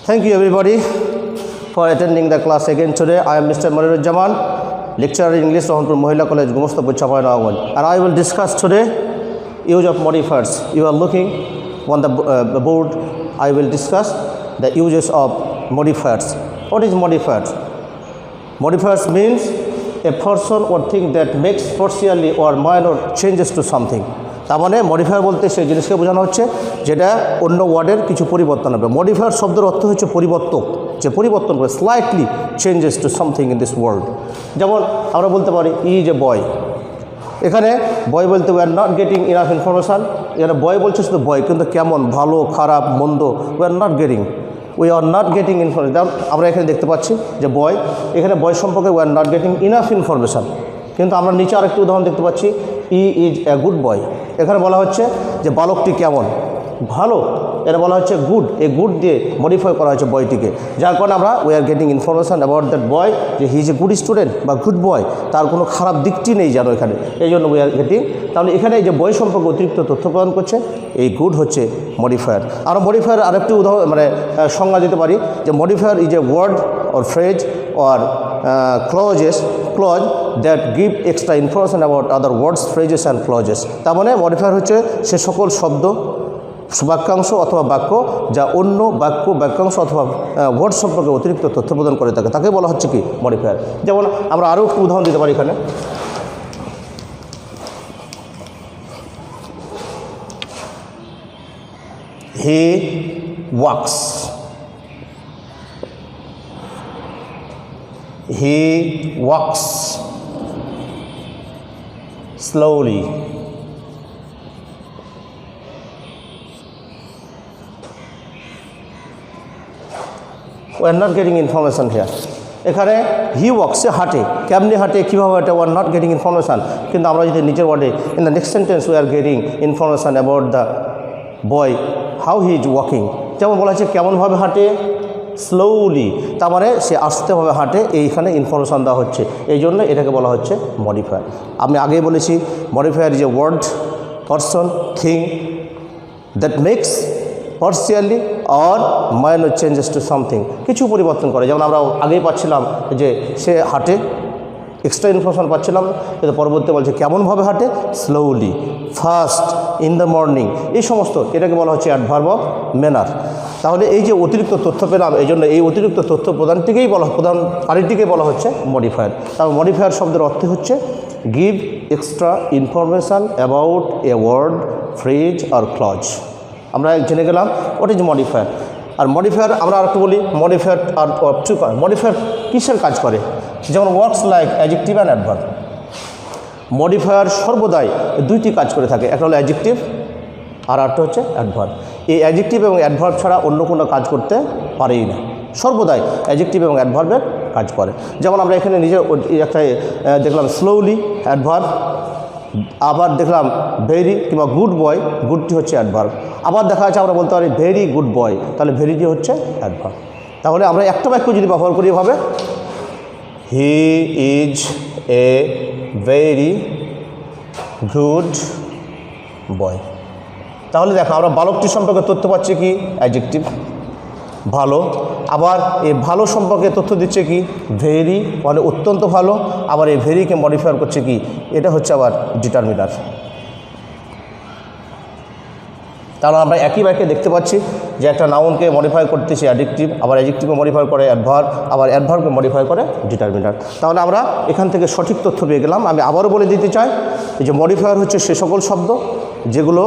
Thank you everybody for attending the class again today. I am Mr. Manirujaman, lecturer in English, Rehonpur Mohila College, Gumostapur Chapai, and I will discuss today use of modifiers. You are looking on the board. I will discuss the uses of modifiers. What is modifiers? Modifiers means a person or thing that makes partially or minor changes to something. তার মানে modifier বলতে সেই জিনিসকে বোঝানো হচ্ছে যেটা অন্য ওয়ার্ডের কিছু পরিবর্তন হবে। মডিফায়ার শব্দের অর্থ হচ্ছে পরিবর্তক, যে পরিবর্তন করে slightly changes to something in this world. যেমন আমরা বলতে পারি ইজ এ বয়। এখানে বয় বলতে we are not getting enough information. এখানে বয় বলছে শুধু বয়, কিন্তু কেমন, ভালো, খারাপ, মন্দ, we are not getting information. আমরা এখানে দেখতে পাচ্ছি যে বয়, এখানে বয় সম্পর্কে we are not getting enough information. কিন্তু আমরা নিচে আরেকটি উদাহরণ দেখতে পাচ্ছি, ই ইজ এ গুড বয়। এখানে বলা হচ্ছে যে বালকটি কেমন, ভালো, এটা বলা হচ্ছে গুড। এই গুড দিয়ে মডিফাই করা হয়েছে বয়টিকে, যার কারণে আমরা we are getting information about that boy, যে he is a good student বা গুড বয়, তার কোনো খারাপ দিকটি নেই যেন এখানে, এই জন্য উই আর গেটিং। তাহলে এখানে এই যে বয় সম্পর্কে অতিরিক্ত তথ্য প্রদান করছে, এই গুড হচ্ছে মডিফায়ার। আর মডিফায়ার আরেকটি উদাহরণ সংজ্ঞা দিতে পারি যে modifier is a word or phrase or clause that give extra information about other words, phrases and clauses. তার মানে মডিফায়ার হচ্ছে সে সকল শব্দ, বাক্যাংশ অথবা বাক্য যা অন্য বাক্য, বাক্যাংশ অথবা ওয়ার্ড সম্পর্কে অতিরিক্ত তথ্য প্রদান করে থাকে, তাকে বলা হচ্ছে কি মডিফায়ার। যেমন আমরা আরও একটু উদাহরণ দিতে পারি এখানে, হি wax, he walks slowly. We are not getting information here. এখানে হি ওয়াক্স, সে হাঁটে, কেমনি হাঁটে, কীভাবে হাঁটে, we are not getting information. কিন্তু আমরা যদি নিজের ওয়ার্ডে in the next sentence we are getting information about the boy, how he is walking. যেমন বলা হচ্ছে কেমনভাবে হাঁটে, স্লোলি, তার মানে সে আস্তেভাবে হাঁটে, এইখানে ইনফরমেশান দেওয়া হচ্ছে, এই জন্য এটাকে বলা হচ্ছে মডিফায়ার। আমি আগেই বলেছি modifier is a word, person, thing that makes partially or minor changes to something, কিছু পরিবর্তন করে। যেমন আমরা আগেই পাচ্ছিলাম যে সে হাঁটে, এক্সট্রা ইনফরমেশান পাচ্ছিলাম, কিন্তু পরবর্তী বলছে কেমনভাবে হাঁটে, slowly, fast, in the morning, এই সমস্ত, এটাকে বলা হচ্ছে অ্যাডভার্ব অফ ম্যানার। তাহলে এই যে অতিরিক্ত তথ্য পেলাম, এই জন্য এই অতিরিক্ত তথ্য প্রদানকারীটিকে বলা হচ্ছে মডিফায়ার। তার মডিফায়ার শব্দের অর্থ হচ্ছে give extra information about a word, phrase আর ক্লজ। আমরা জেনে গেলাম হোয়াট ইজ মডিফায়ার। আর মডিফায়ার আমরা আরেকটু বলি, মডিফায়ার আর মডিফায়ার কিসের কাজ করে, যেমন works like adjective and adverb. Modifier সর্বদাই দুইটি কাজ করে থাকে, একটা হলো অ্যাডজেক্টিভ আর একটা হচ্ছে অ্যাডভার্ব। এই অ্যাডজেক্টিভ এবং অ্যাডভার্ব ছাড়া অন্য কোনো কাজ করতে পারেই না, সর্বদাই অ্যাডজেক্টিভ এবং অ্যাডভার্বের কাজ করে। যেমন আমরা এখানে নিজে একটা দেখলাম স্লোলি, অ্যাডভার্ব, আবার দেখলাম ভেরি কিংবা গুড বয়, গুডটি হচ্ছে অ্যাডভার্ব। আবার দেখা যাচ্ছে আমরা বলতে পারি ভেরি গুড বয়, তাহলে ভেরিটি হচ্ছে অ্যাডভার্ব। তাহলে আমরা একটা বাক্য যদি ব্যবহার করি এভাবে, হি is a very good boy, তাহলে দেখো আমরা বালকটি সম্পর্কে তথ্য পাচ্ছি কি অ্যাডজেক্টিভ, ভালো। আবার এই ভালো সম্পর্কে তথ্য দিচ্ছে কি ভেরি, মানে অত্যন্ত ভালো। আবার এই ভেরিকে মডিফায়ার করছে কি, এটা হচ্ছে আবার ডিটারমিনার। তাহলে আমরা একই বাক্যে দেখতে পাচ্ছি যে একটা নাউনকে মডিফাই করতেছি অ্যাডজেক্টিভ, আবার অ্যাডজেক্টিভকে মডিফাই করে অ্যাডভার্ব, আবার অ্যাডভার্বকে মডিফাই করে ডিটারমিনার। তাহলে আমরা এখান থেকে সঠিক তথ্য পেয়ে গেলাম। আমি আবারও বলে দিতে চাই যে মডিফায়ার হচ্ছে সে সকল শব্দ যেগুলো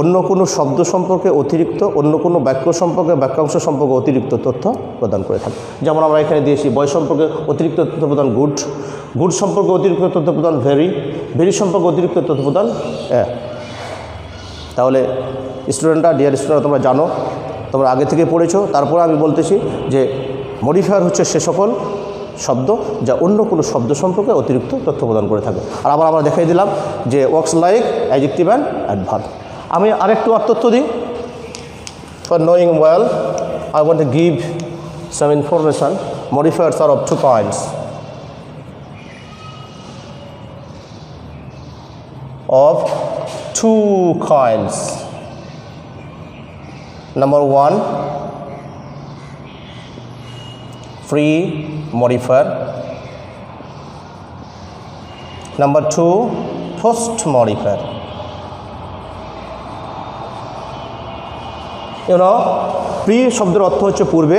অন্য কোনো শব্দ সম্পর্কে অতিরিক্ত, অন্য কোনো বাক্য সম্পর্কে, বাক্যাংশ সম্পর্কে অতিরিক্ত তথ্য প্রদান করে থাকে। যেমন আমরা এখানে দিয়েছি বয় সম্পর্কে অতিরিক্ত তথ্য প্রদান গুড, গুড সম্পর্কে অতিরিক্ত তথ্য প্রদান ভেরি, ভেরি সম্পর্কে অতিরিক্ত তথ্য প্রদান তাহলে স্টুডেন্টরা, ডিয়ার স্টুডেন্টরা, তোমরা জানো, তোমরা আগে থেকে পড়েছো। তারপরে আমি বলতেছি যে মডিফায়ার হচ্ছে সে সকল শব্দ যা অন্য কোনো শব্দ সম্পর্কে অতিরিক্ত তথ্য প্রদান করে থাকে। আর আবার আমরা দেখাই দিলাম যে works like adjective and adverb. আমি আরেকটু তথ্য দিই, for knowing well I want to give some information. Modifiers are of two kinds, of two kinds. Number one, pre modifier, number 2 post modifier. Pre শব্দের অর্থ হচ্ছে পূর্বে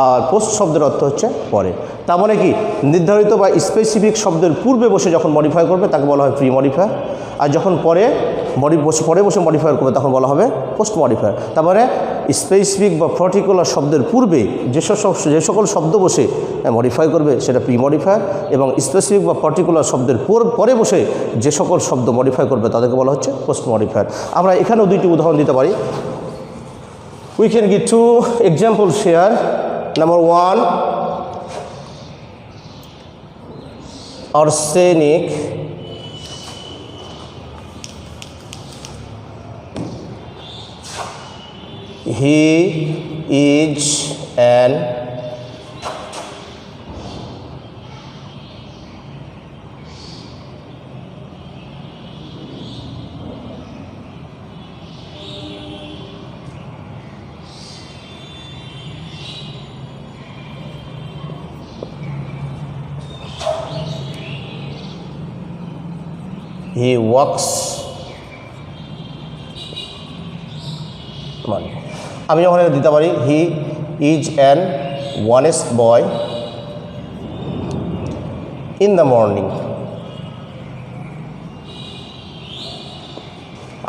আর পোস্ট শব্দের অর্থ হচ্ছে পরে। তার মানে কি নির্ধারিত বা স্পেসিফিক শব্দের পূর্বে বসে যখন মডিফাই করবে তাকে বলা হয় প্রি মডিফায়ার, আর যখন পরে বসে মডিফায়ার করবে তখন বলা হবে পোস্ট মডিফায়ার। তার মানে স্পেসিফিক বা পার্টিকুলার শব্দের পূর্বে যে সকল শব্দ বসে মডিফাই করবে সেটা প্রি মডিফায়ার, এবং স্পেসিফিক বা পার্টিকুলার শব্দের পরে বসে যে সকল শব্দ মডিফাই করবে তাদেরকে বলা হচ্ছে পোস্ট মডিফায়ার। আমরা এখানেও দুইটি উদাহরণ দিতে পারি। We can give 2 examples here. Number 1, arsenic he is an he works মানে আমি যখন দিতে পারি he is an honest boy in the morning.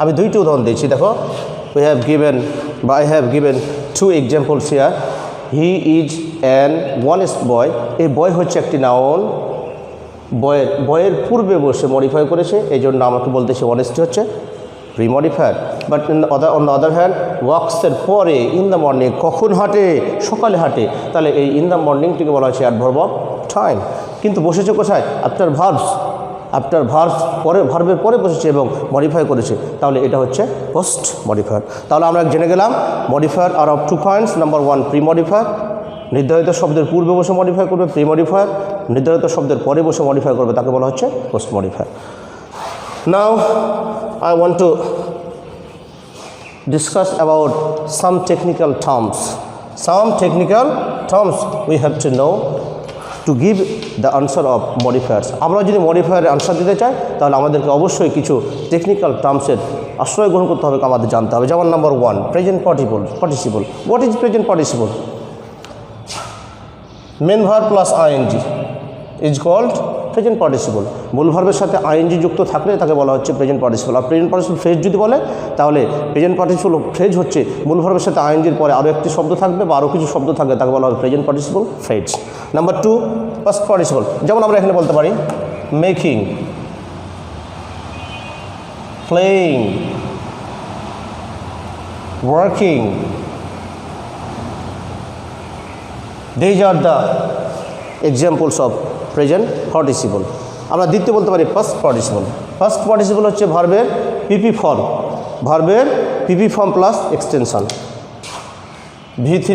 আমি দুইটি উদাহরণ দিয়েছি, দেখো I have given 2 examples here. He is an honest boy. এই বয় হচ্ছে একটি নাউন, বয়ের পূর্বে বসে মডিফাই করেছে, এই জন্য আমাকে বলতেছে অনেস্টি হচ্ছে pre modifier. But on the other hand ওয়াক্সের পরে ইন দ্য মর্নিং, কখন হাঁটে? সকালে হাঁটে, তাহলে এই ইন দ্য মর্নিংটিকে বলা হচ্ছে অ্যাডভার্ব অফ টাইম। কিন্তু বসেছে কোথায়? আফটার ভার্বস পরে, ভার্বের পরে বসেছে এবং মডিফাই করেছে, তাহলে এটা হচ্ছে পোস্ট মডিফায়ার। তাহলে আমরা জেনে গেলাম modifier are of 2 kinds. Number 1 pre modifier, নির্ধারিত শব্দের পূর্বে বসে মডিফাই করবে প্রি মডিফায়ার, নির্ধারিত শব্দের পরে বসে মডিফাই করবে তাকে বলা হচ্ছে post modifier. Now I want to discuss about some technical terms. Some technical terms we have to know to give the answer of modifiers. আমরা যদি মডিফায়ারের আনসার দিতে চাই তাহলে আমাদেরকে অবশ্যই কিছু টেকনিক্যাল টার্মসের আশ্রয় গ্রহণ করতে হবে, আমাদের জানতে হবে। যেমন number 1 present participle. What is present participle? Main verb plus ING is called present participle. মূল ভার্বের সাথে আইএনজি যুক্ত থাকলে তাকে বলা হচ্ছে প্রেজেন্ট পার্টিসিপল। আর প্রেজেন্ট পার্টিসিপল ফ্রেজ যদি বলে তাহলে প্রেজেন্ট পার্টিসিপল ফ্রেজ হচ্ছে মূল ভার্বের সাথে আইএনজির পরে আরও একটি শব্দ থাকবে বা আরও কিছু শব্দ থাকবে, তাকে বলা হবে present participle phrase. Number 2 past participle. যেমন আমরা এখানে বলতে পারি making, playing, working, these are the examples of present participle. আমরা দ্বিতীয় বলতে পারি ফার্স্ট পার্টিসিপল। ফার্স্ট পার্টিসিপল হচ্ছে ভার্বের PP form plus extension, V3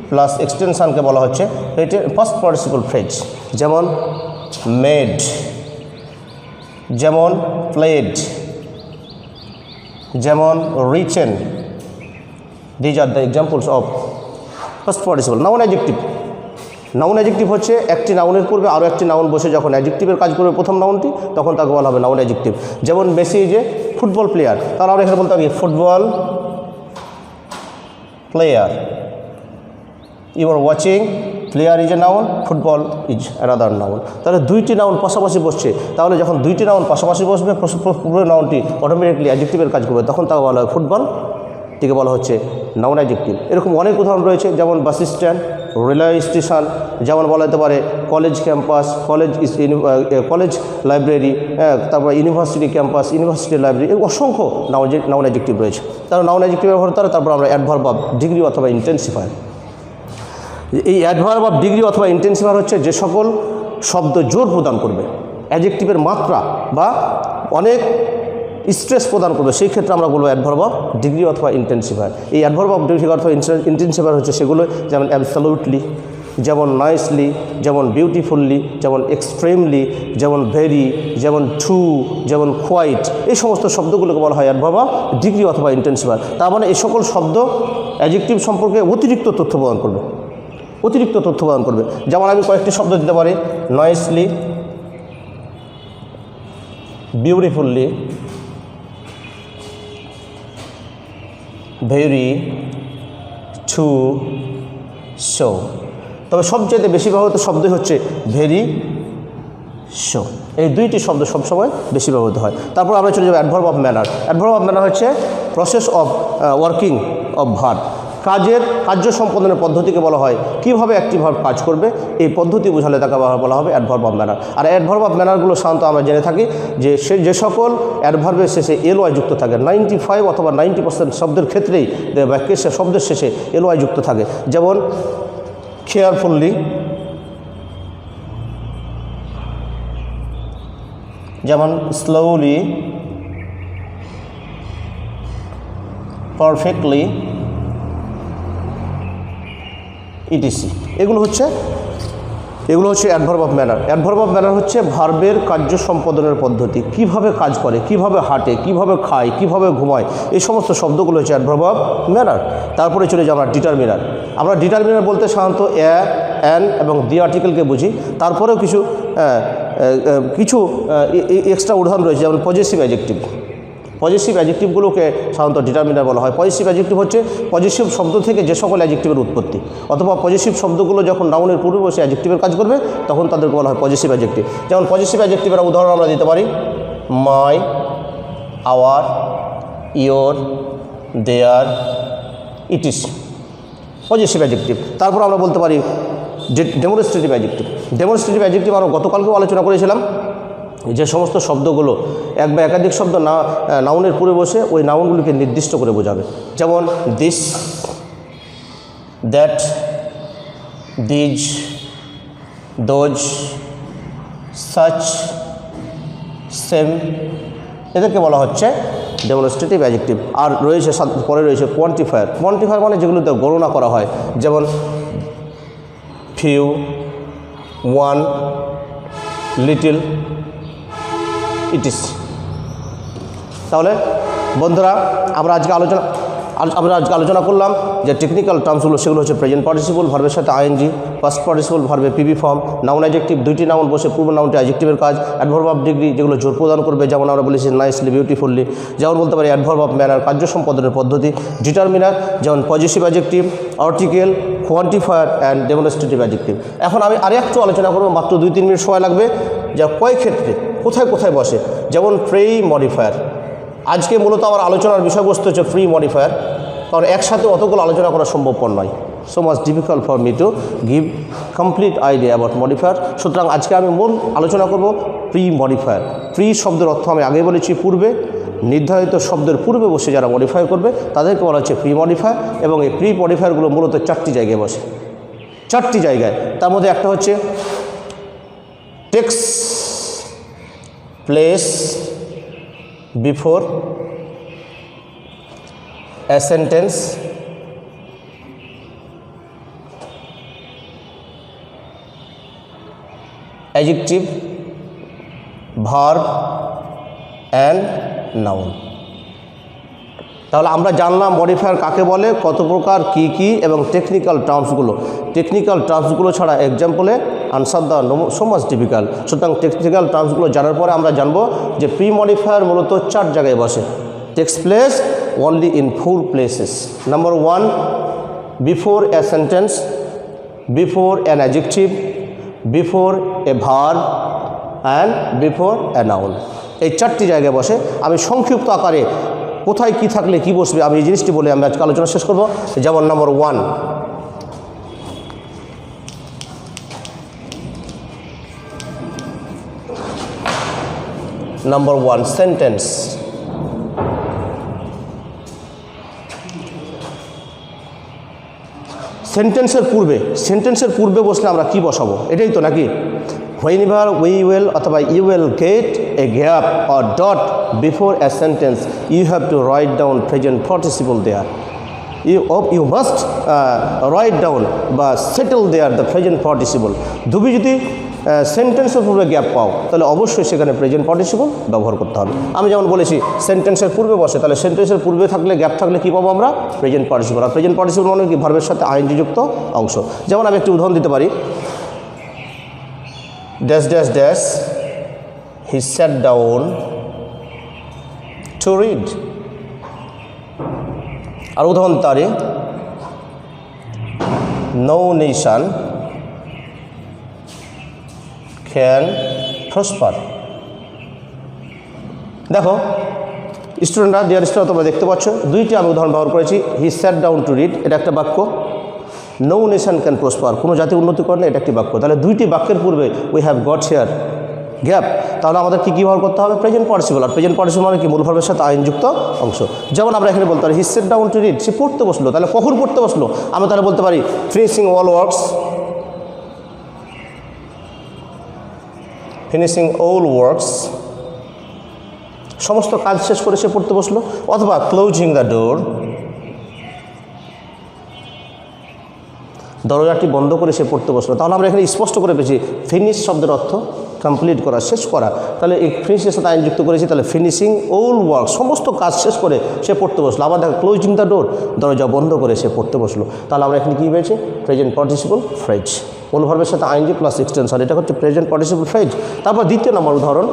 plus এক্সটেনশনকে বলা হচ্ছে ফার্স্ট পার্টিসিপল ফ্রেজ। যেমন মেড, যেমন প্লেড, যেমন রিচেন। these are the examples of first participle. Noun adjective. Noun adjective হচ্ছে একটি নাউনের পূর্বে আরও একটি নাউন বসে যখন অ্যাডজেক্টিভের কাজ করবে প্রথম নাউনটি, তখন তাকে বলা হবে নাউন অ্যাডজেক্টিভ। যেমন মেসি যে ফুটবল প্লেয়ার, তাহলে আমরা এখানে বলতে পারি football player. You are watching, player is a noun, football is another noun. তাহলে দুইটি নাউন পাশাপাশি বসছে, তাহলে যখন দুইটি নাউন পাশাপাশি বসবে পুরো নাউনটি অটোমেটিকলি অ্যাডজেক্টিভের কাজ করবে, তখন তাকে বলা হয় ফুটবল, টিকে বলা হচ্ছে নাউন অ্যাডজেক্টিভ। এরকম অনেক উদাহরণ রয়েছে, যেমন বাস স্ট্যান্ড, রেলওয়ে স্টেশন, যেমন বলা যেতে পারে কলেজ ক্যাম্পাস, কলেজ লাইব্রেরি, তারপর ইউনিভার্সিটি ক্যাম্পাস, ইউনিভার্সিটি লাইব্রেরি, এই অসংখ্য নাউন অ্যাডজেক্টিভ রয়েছে। তারা নাউন অ্যাডজেক্টিভ ব্যবহার করে, তারপর আমরা অ্যাডভার্ব অফ ডিগ্রি অথবা ইন্টেন্সিফায়ার। এই অ্যাডভার্ব অফ ডিগ্রি অথবা ইন্টেন্সিফায়ার হচ্ছে যে সকল শব্দ জোর প্রদান করবে, অ্যাডজেক্টিভের মাত্রা বা অনেক স্ট্রেস প্রদান করবে, সেই ক্ষেত্রে আমরা বলবো অ্যাডভার্ব অফ ডিগ্রি অথবা ইন্টেন্সিফায়ার। এই অ্যাডভার্ব অফ ডিগ্রি অথবা ইন্টেন্সিফায়ার হচ্ছে সেগুলো, যেমন অ্যাবসলিউটলি, যেমন নাইসলি, যেমন বিউটিফুললি, যেমন এক্সট্রিমলি, যেমন ভেরি, যেমন ট্রু, যেমন কোয়াইট, এই সমস্ত শব্দগুলোকে বলা হয় অ্যাডভার্ব অফ ডিগ্রি অথবা ইন্টেন্সিফায়ার। তার মানে এই সকল শব্দ অ্যাডজেক্টিভ সম্পর্কে অতিরিক্ত তথ্য প্রদান করবে। অতিরিক্ত তথ্য প্রদান করবে। যেমন আমি কয়েকটি শব্দ দিতে পারি, নয়েসলি, বিউটিফুললি, ভেরি, টু, শো। তবে সবচেয়ে বেশি ব্যবহৃত শব্দই হচ্ছে ভেরি, শো। এই দুইটি শব্দ সবসময় বেশি ব্যবহৃত হয়। তারপর আমরা চলে যাবো adverb of manner. Adverb of manner হচ্ছে process of working of verb, কার্য সম্পাদনের পদ্ধতিকে বলা হয়। কীভাবে একটি ভার্ব কাজ করবে এই পদ্ধতি বোঝালে তাকে বলা হবে অ্যাডভার্ব অফ ম্যানার। আর অ্যাডভার্ব অফ ম্যানারগুলো সাধারণত আমরা জেনে থাকি যে সকল অ্যাডভার্বের শেষে এলওয়াই যুক্ত থাকে। 95 অথবা 90% শব্দের ক্ষেত্রেই বাক্যের শব্দের শেষে এলওয়াই যুক্ত থাকে। যেমন কেয়ারফুললি, যেমন স্লোলি, পারফেক্টলি, ইটিসি। এগুলো হচ্ছে adverb of manner. Adverb of manner হচ্ছে ভার্বের কার্য সম্পাদনের পদ্ধতি, কিভাবে কাজ করে, কিভাবে হাঁটে, কিভাবে খায়, কিভাবে ঘুমায়, এই সমস্ত শব্দগুলো হচ্ছে অ্যাডভার্ব অফ ম্যানার। তারপরে চলে যাই আমরা ডিটারমিনার। আমরা ডিটারমিনার বলতে সাধারণত অ্যান এবং দি আর্টিকেলকে বুঝি। তারপরেও কিছু এক্সট্রা উদাহরণ রয়েছে, যেমন পজেসিভ অ্যাডজেক্টিভ। পজেসিভ অ্যাডজেক্টিভগুলোকে সাধারণত ডিটারমিনার বলা হয়। পজেসিভ অ্যাডজেক্টিভ হচ্ছে পজেসিভ শব্দ থেকে যে সকল অ্যাডজেক্টিভের উৎপত্তি, অথবা পজেসিভ শব্দগুলো যখন নাউনের পূর্বে বসে অ্যাডজেক্টিভের কাজ করবে তখন তাদেরকে বলা হয় পজেসিভ অ্যাডজেক্টিভ। যেমন পজেসিভ অ্যাডজেক্টিভের উদাহরণ আমরা দিতে পারি my, our, your, their, its, possessive adjective. তারপর আমরা বলতে পারি ডেমনস্ট্রেটিভ অ্যাডজেক্টিভ। ডেমনস্ট্রেটিভ অ্যাডজেক্টিভ আমরা গতকালকেও আলোচনা করেছিলাম, যে সমস্ত শব্দগুলো এক বা একাধিক শব্দ নাউনের পূর্বে বসে ওই নাউনগুলিকে নির্দিষ্ট করে বোঝাবে। যেমন this, that, these, those, such, same, এদেরকে বলা হচ্ছে ডেমনস্ট্রেটিভ অ্যাডজেক্টিভ। আর রয়েছে পরে রয়েছে কোয়ান্টিফায়ার। কোয়ান্টিফায়ার মানে যেগুলোতে গণনা করা হয়, যেমন ফিউ, ওয়ান, লিটল, ইটিস। তাহলে বন্ধুরা আমরা আজকে আলোচনা করলাম যে টেকনিক্যাল টার্মসগুলো, সেগুলো হচ্ছে প্রেজেন্ট পার্টিসিপল ভার্বের সাথে আইএনজি, পাস্ট পার্টিসিপল ভার্বে পিবি ফর্ম, নাউন অ্যাডজেক্টিভ, দুইটি নাউন বসে পূর্ব নাউনটি অ্যাডজেক্টিভের কাজ, অ্যাডভার্ব অফ ডিগ্রি যেগুলো জোর প্রদান করবে, যেমন আমরা বলেছি নাইসলি, বিউটিফুললি। যেমন বলতে পারি অ্যাডভার্ব অফ ম্যানার, কার্য সম্পাদনের পদ্ধতি। ডিটারমিনার যেমন positive adjective, article, quantifier and demonstrative adjective. এখন আমি আরেকটু আলোচনা করবো, মাত্র 2-3 মিনিট সময় লাগবে, যা কয় ক্ষেত্রে কোথায় কোথায় বসে। যেমন প্রি মডিফায়ার। আজকে মূলত আমার আলোচনার বিষয়বস্তু হচ্ছে প্রি মডিফায়ার, কারণ একসাথে অতগুলো আলোচনা করা সম্ভবপর নয়। So much difficult for me to give complete idea about modifier. সুতরাং আজকে আমি মূল আলোচনা করব প্রি মডিফায়ার। প্রি শব্দের অর্থ আমি আগে বলেছি পূর্বে, নির্ধারিত শব্দের পূর্বে বসে যারা মডিফাই করবে তাদেরকে বলা হচ্ছে প্রি মডিফায়ার। এবং এই প্রি মডিফায়ারগুলো মূলত 4টি জায়গায় বসে, 4টি জায়গায়। তার মধ্যে একটা হচ্ছে takes place before a sentence, adjective, verb and noun। তাহলে আমরা জানলাম মডিফায়ার কাকে বলে, কত প্রকার, কি এবং টেকনিক্যাল টার্মসগুলো ছাড়া এক্সাম্পলে আনসার দেওয়া সো মাচ ডিফিকাল্ট। সুতরাং টেকনিক্যাল টার্মসগুলো জানার পরে আমরা জানবো যে প্রি মডিফায়ার মূলত 4 জায়গায় বসে। takes place only in 4 places. Number 1, before a sentence, before an adjective, before a verb and before a noun। এই 4টি জায়গায় বসে। আমি সংক্ষিপ্ত আকারে কোথায় কি থাকলে কি বসবে আমি এই জিনিসটি বলে আমি আজকে আলোচনা শেষ করব। যেমন নাম্বার 1, সেন্টেন্স। সেন্টেন্সের পূর্বে বসলে আমরা কি বসাবো, এটাই তো নাকি? whenever we will অথবা you will get a gap or dot before a sentence, you have to write down present participle there. You must write down বা settle there the present participle. সেন্টেন্সের পূর্বে গ্যাপ পাও তাহলে অবশ্যই সেখানে present participle ব্যবহার করতে হবে। আমি যেমন বলেছি সেন্টেন্সের পূর্বে বসে, তাহলে সেন্টেন্সের পূর্বে থাকলে গ্যাপ থাকলে কী পাবো আমরা? Present participle. আর প্রেজেন্ট পার্টিসিপল মানে কি? ভার্বের সাথে আইএনজি যুক্ত অংশ। যেমন আমি একটি উদাহরণ দিতে পারি, dash dash dash he sat down to read. আর উদাহরণ তারে নো নেশন ক্যান প্রসপার। দেখো স্টুডেন্টরা, ডিয়ার স্টুডেন্ট, তোমরা দেখতে পাচ্ছ দুইটি আমি উদাহরণ ব্যবহার করেছি। হি স্যাট ডাউন টু রিড, এটা একটা বাক্য। নো নেশন ক্যান প্রসপার, কোনো জাতি উন্নতি করে না, এটা একটি বাক্য। তাহলে দুইটি বাক্যের পূর্বে we have got here gap. তাহলে আমাদের কী ব্যবহার করতে হবে? Present participle. আর প্রেজেন্ট পার্টিসিপল মানে কি? মূল ভার্বের সাথে আইনযুক্ত অংশ। যেমন আমরা এখানে বলতে পারি he said down to read, সে পড়তে বসলো। তাহলে কখন পড়তে বসলো? আমরা তাহলে বলতে পারি finishing all works, finishing all works, সমস্ত কাজ শেষ করে সে পড়তে বসলো। অথবা ক্লোজিং দ্য ডোর, দরজাটি বন্ধ করে সে পড়তে বসলো। তাহলে আমরা এখানে স্পষ্ট করে পেয়েছি ফিনিশ শব্দের অর্থ কমপ্লিট করা, শেষ করা। তাহলে এই ফিনিশের সাথে আইনযুক্ত করেছি, তাহলে ফিনিশিং অল ওয়ার্ক, সমস্ত কাজ শেষ করে সে পড়তে বসলো। আবার দেখো ক্লোজিং দ্য ডোর, দরজা বন্ধ করে সে পড়তে বসলো। তাহলে আমরা এখানে কী পেয়েছি? প্রেজেন্ট পার্টিসিপল ফ্রেজ, মূল ভার্বের সাথে আইনজি প্লাস এক্সটেনশন, এটা হচ্ছে প্রেজেন্ট পার্টিসিপল ফ্রেজ। তারপর দ্বিতীয় নম্বর উদাহরণ,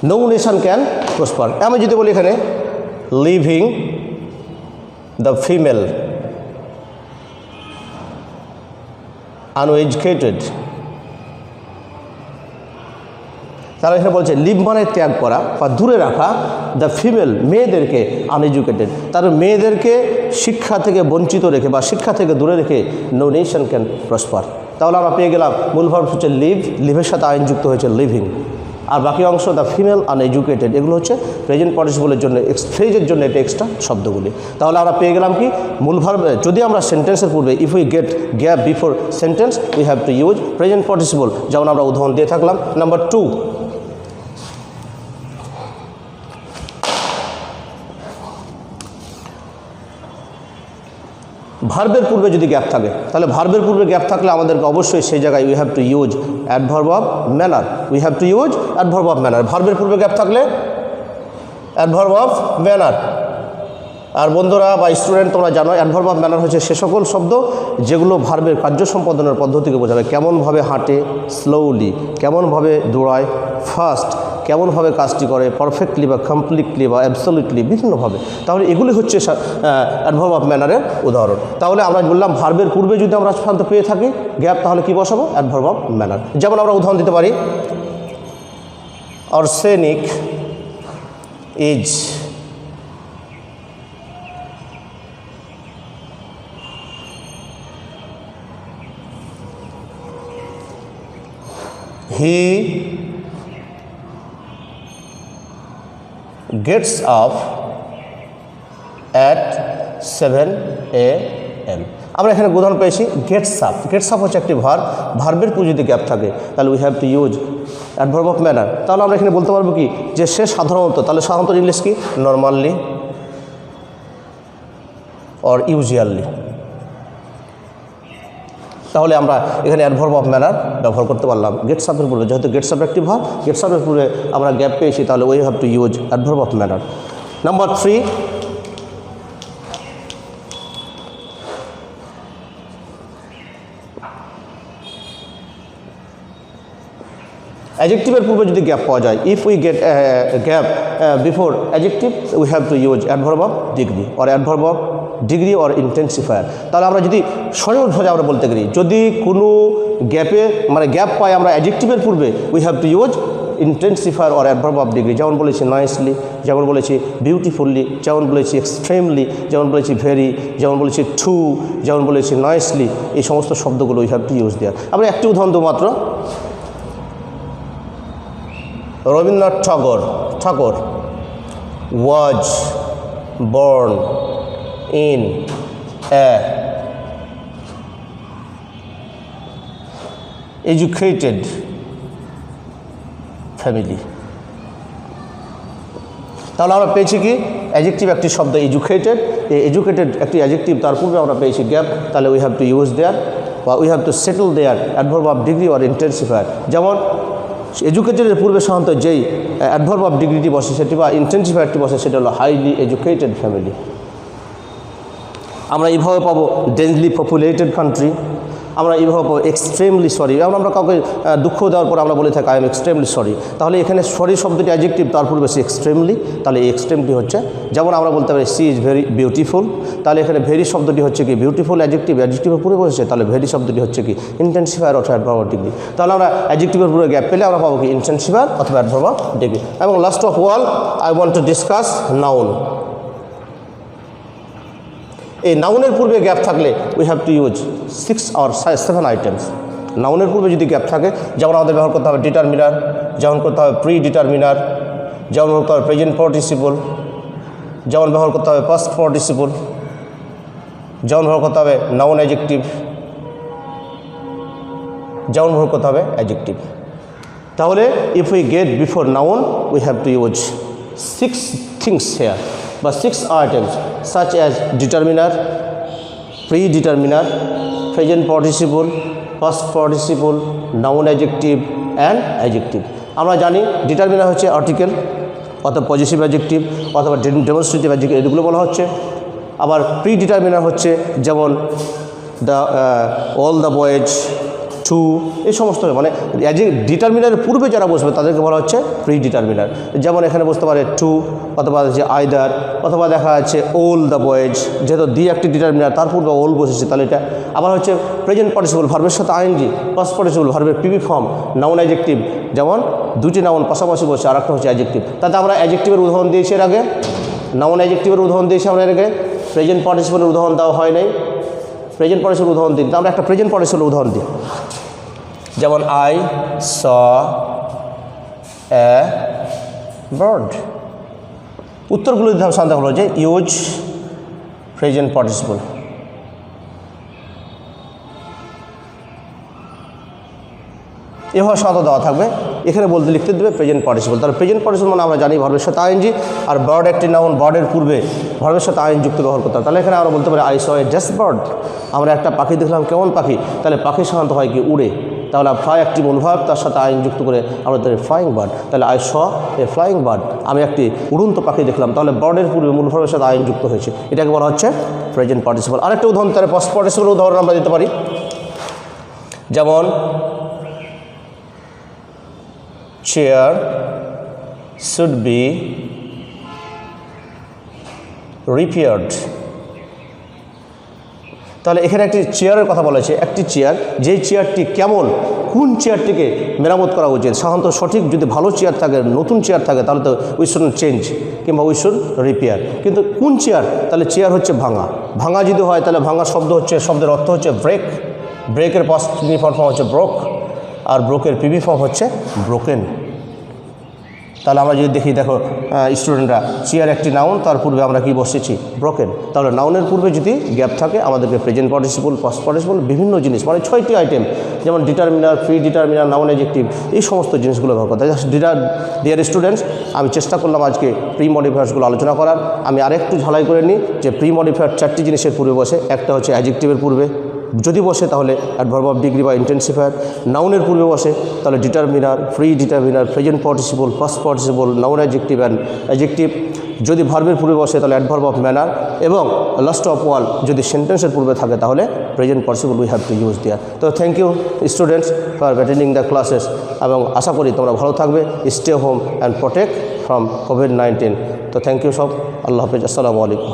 নো নেশন ক্যান প্রসপার। আমি যদি বলি এখানে লিভিং দ্য ফিমেল আনএডুকেটেড, তারা এখানে বলছে লিভ মানে ত্যাগ করা বা দূরে রাখা, দ্য ফিমেল মেয়েদেরকে আনএডুকেটেড, তার মেয়েদেরকে শিক্ষা থেকে বঞ্চিত রেখে বা শিক্ষা থেকে দূরে রেখে নো নেশন ক্যান প্রসপার। তাহলে আমরা পেয়ে গেলাম মূল ভার্ব হচ্ছে লিভ, লিভের সাথে আইনযুক্ত হয়েছে লিভিং, আর বাকি অংশ দ্য ফিমেল আনএডুকেটেড, এগুলো হচ্ছে প্রেজেন্ট পার্টিসিপলের জন্য ফ্রেজের জন্য এটা এক্সট্রা শব্দগুলি। তাহলে আমরা পেয়ে গেলাম কি? মূল ভার্ব যদি আমরা সেন্টেন্সের পূর্বে if we gate gap before sentence we have to use present participle, যেমন আমরা উদাহরণ দিয়ে থাকলাম। নাম্বার 2, ভার্বের পূর্বে যদি গ্যাপ থাকে, তাহলে ভার্বের পূর্বে গ্যাপ থাকলে আমাদেরকে অবশ্যই সেই জায়গায় we have to use adverb of manner, we have to use adverb of manner. ভার্বের পূর্বে গ্যাপ থাকলে অ্যাডভার্ব অফ ম্যানার। আর বন্ধুরা বা স্টুডেন্ট, তোমরা জানো অ্যাডভার্ব অফ ম্যানার হচ্ছে সে সকল শব্দ যেগুলো ভার্বের কার্য সম্পাদনের পদ্ধতিকে বোঝাবে। কেমনভাবে হাঁটে, স্লোলি, কেমনভাবে দৌড়ায়, ফাস্ট, কেমনভাবে কাজটি করে, পারফেক্টলি বা কমপ্লিটলি বা অ্যাবসলিউটলি, বিভিন্নভাবে। তাহলে এগুলি হচ্ছে অ্যাডভার্ব অফ ম্যানারের উদাহরণ। তাহলে আমরা বললাম ভার্বের পূর্বে যদি আমরা সাধারণত পেয়ে থাকি গ্যাপ, তাহলে কী বসাবো? Adverb of manner. যেমন আমরা উদাহরণ দিতে পারি arsenic is he gets up at 7 AM। আমরা এখানে উদাহরণ পেয়েছি গেটস আপ। গেটস আপ হচ্ছে একটি ভার্ব, ভার্বের পূর্বে যদি গ্যাপ থাকে তাহলে we have to use adverb of manner. তাহলে আমরা এখানে বলতে পারবো কি? যে সে সাধারণত, তাহলে সাধারণত ইংলিশ কি? Normally or usually. তাহলে আমরা এখানে অ্যাডভার্ব অফ ম্যানার ব্যবহার করতে পারলাম গেটস আপের পূর্বে। যেহেতু গেটস আপ একটি ভার্ব, গেটস আপের পূর্বে আমরা গ্যাপ পেয়েছি, তাহলে we have to use adverb of manner. Number 3, অ্যাডজেক্টিভের পূর্বে যদি গ্যাপ পাওয়া যায়, if we gate gap before adjective we have to use adverb of degree or adverb of degree or intensifier. তাহলে আমরা যদি সহজভাবে আমরা বলতে পারি যদি কোনো গ্যাপে মানে গ্যাপ পাই আমরা অ্যাডজেক্টিভের পূর্বে we have to use intensifier or adverb of degree. যেমন বলেছি নাইসলি, যেমন বলেছি বিউটিফুললি, যেমন বলেছি এক্সট্রিমলি, যেমন বলেছি ভেরি, যেমন বলেছি টু, যেমন বলেছি নাইসলি, এই সমস্ত শব্দগুলো উই হ্যাভ টু ইউজ দেয়ার। আমরা একটি উদাহরণ দেবো মাত্র। রবীন্দ্রনাথ ঠাকুর was born in a educated family। তাহলে আমরা পেয়েছি কি? অ্যাডজেক্টিভ একটি শব্দ এডুকেটেড, এই এডুকেটেড একটি অ্যাডজেক্টিভ, তার পূর্বে আমরা পেয়েছি গ্যাপ, তাহলে we have to use their বা we have to settle their adverb of degree or intensifier. যেমন এডুকেটেডের পূর্বে সাধারণত যেই অ্যাডভার্ব অফ ডিগ্রিটি বসে সেটি বা ইন্টেন্সিফায়ারটি বসে সেটা হলো হাইলি এডুকেটেড ফ্যামিলি। আমরা এইভাবে পাবো ডেন্সলি পপুলেটেড কান্ট্রি, আমরা এইভাবে পাবো এক্সট্রিমলি সরি। যেমন আমরা কাউকে দুঃখ দেওয়ার পর আমরা বলে থাকি আই এম এক্সট্রিমলি সরি, তাহলে এখানে সরি শব্দটি অ্যাডজেক্টিভ, তার পূর্বে সে এক্সট্রিমলি, তাহলে এই এক্সট্রিমটি হচ্ছে, যেমন আমরা বলতে পারি সি ইজ ভেরি বিউটিফুল, তাহলে এখানে ভেরি শব্দটি হচ্ছে কি বিউটিফুল অ্যাডজেক্টিভ, অ্যাডজেক্টিভের পূর্বে বসেছে, তাহলে ভেরি শব্দটি হচ্ছে কি ইন্টেন্সিফায়ার অথবা অ্যাডভার্ব অফ ডিগ্রি। তাহলে আমরা অ্যাডজেক্টিভের পূর্বে গ্যাপ পেলে আমরা পাবো কি ইন্টেন্সিফায়ার অথবা অ্যাডভার্ব অফ ডিগ্রি। এবং last of all I want to discuss noun. এই নাউনের পূর্বে গ্যাপ থাকলে we have to use 6 or 7 items. নাউনের পূর্বে যদি গ্যাপ থাকে, যেমন আমাদের ব্যবহার করতে হবে ডিটারমিনার, যেমন করতে হবে প্রি ডিটারমিনার, যেমন করতে হবে প্রেজেন্ট পার্টিসিপল, যেমন ব্যবহার করতে হবে পাস্ট পার্টিসিপল, যেমন ব্যবহার করতে হবে নাউন অ্যাডজেক্টিভ, যেমন ব্যবহার করতে হবে অ্যাডজেক্টিভ। তাহলে if we get before noun we have to use 6 things here বা 6 items such as determiner, predeterminer, present participle, past participle, noun adjective and adjective. আমরা জানি ডিটারমিনার হচ্ছে আর্টিকেল অথবা পজিটিভ অ্যাডজেক্টিভ অথবা ডেমনস্ট্রেটিভ অ্যাডজেক্টিভ, এগুলো বলা হচ্ছে। আবার প্রিডিটারমিনার হচ্ছে যেমন অল দ্য বয়েজ, টু, এই সমস্ত মানে ডিটারমিনারের পূর্বে যারা বসবে তাদেরকে বলা হচ্ছে প্রি ডিটারমিনার। যেমন এখানে বসতে পারে টু অথবা যে আইদার, অথবা দেখা যাচ্ছে অল দ্য বয়েজ, যেহেতু দি একটি ডিটারমিনার তার পূর্বে অল বসেছে তাহলে এটা। আবার হচ্ছে প্রেজেন্ট পার্টিসিপল ভার্বের সাথে আইএনজি, পাস্ট পার্টিসিপল ভার্বের পিবি ফর্ম, নাউন অ্যাডজেক্টিভ, যেমন দুটি নাউন পাশাপাশি বসে আর একটা হচ্ছে অ্যাডজেক্টিভ। তাতে আমরা অ্যাডজেক্টিভের উদাহরণ দিয়েছি এর আগে, নাউন অ্যাডজেক্টিভের উদাহরণ দিয়েছি আমরা এর আগে, প্রেজেন্ট পার্টিসিপলের উদাহরণ দেওয়া হয় নাই। প্রেজেন্ট পার্টিসিপল উদাহরণ দিই, আমরা একটা প্রেজেন্ট পার্টিসিপল উদাহরণ দিই, যেমন আই স এ বার্ড। উত্তরগুলো দিতে হবে সাধারণত হলো যে ইউজ প্রেজেন্ট পার্টিসিপল। এভাবে সাধারণত দেওয়া থাকবে, এখানে বলতে লিখতে দেবে প্রেজেন্ট পার্টিসিপল। তাহলে প্রেজেন্ট পার্টিসিপল মানে আমরা জানি ভার্বের সাথে আইএনজি, আর বার্ড একটি নাউন, বার্ডের পূর্বে ভার্বের সাথে আইএন যুক্ত ব্যবহার করতে হবে। তাহলে এখানে আমরা বলতে পারি I saw a dash bird, আমরা একটা পাখি দেখলাম, কেমন পাখি, তাহলে পাখি সাধারণত হয় কি উড়ে, তাহলে ফ্লাই একটি মূল ভার্ব, তার সাথে আইন যুক্ত করে আমরা ফ্লাইং বার্ড, তাহলে I saw A flying bird, আমি একটি উড়ন্ত পাখি দেখলাম, তাহলে বার্ডের পূর্বে মূল ভার্বের সাথে আইন যুক্ত হয়েছে, এটাকে বলা হচ্ছে প্রেজেন্ট পার্টিসিপল। আরেকটা উদাহরণ তাহলে পাস্ট পার্টিসিপলের উদাহরণ আমরা দিতে পারি, যেমন চেয়ার শুড বি রিপেয়ার্ড। তাহলে এখানে একটি চেয়ারের কথা বলা হয়েছে, একটি চেয়ার, যেই চেয়ারটি কেমন, কোন চেয়ারটিকে মেরামত করা উচিত। সাধারণত সঠিক যদি ভালো চেয়ার থাকে, নতুন চেয়ার থাকে, তাহলে তো উই শুড চেঞ্জ কিংবা উই শুড রিপেয়ার। কিন্তু কোন চেয়ার, তাহলে চেয়ার হচ্ছে ভাঙা। ভাঙা যদি হয় তাহলে ভাঙা শব্দ হচ্ছে, শব্দের অর্থ হচ্ছে ব্রেক, ব্রেকের পাস্ট ফর্ম হচ্ছে ব্রোক, আর ব্রোকের পিবি ফর্ম হচ্ছে ব্রোকেন। তাহলে আমরা যদি দেখি, দেখো স্টুডেন্টরা, চেয়ার একটি নাউন, তার পূর্বে আমরা কি বসেছি ব্রোকেন। তাহলে নাউনের পূর্বে যদি গ্যাপ থাকে আমাদেরকে প্রেজেন্ট পার্টিসিপল, পাস্ট পার্টিসিপল, বিভিন্ন জিনিস মানে 6টি আইটেম, যেমন determiner, pre determiner, noun adjective, এই সমস্ত জিনিসগুলো ব্যবহার করতে। ডিয়ার স্টুডেন্টস, আমি চেষ্টা করলাম আজকে প্রি মডিফায়ার্সগুলো আলোচনা করার। আমি আরেকটু ঝালাই করে নিই যে প্রি মডিফায়ার 4টি জিনিসের পূর্বে বসে। একটা হচ্ছে অ্যাডজেক্টিভের পূর্বে যদি বসে তাহলে অ্যাডভার্ব অফ ডিগ্রি বা ইন্টেন্সিফায়ার। নাউনের পূর্বে বসে তাহলে determiner, predeterminer, present participle, past participle, noun adjective and adjective. যদি ভার্বের পূর্বে বসে তাহলে অ্যাডভার্ব অফ ম্যানার, এবং লাস্ট অফ ওয়াল যদি সেন্টেন্সের পূর্বে থাকে তাহলে present participle we have to use there. তো thank you students for attending the classes, এবং আশা করি তোমরা ভালো থাকবে, stay home and protect from কোভিড-19। তো থ্যাংক ইউ সব, আল্লাহ হাফেজ, আসসালামু আলাইকুম।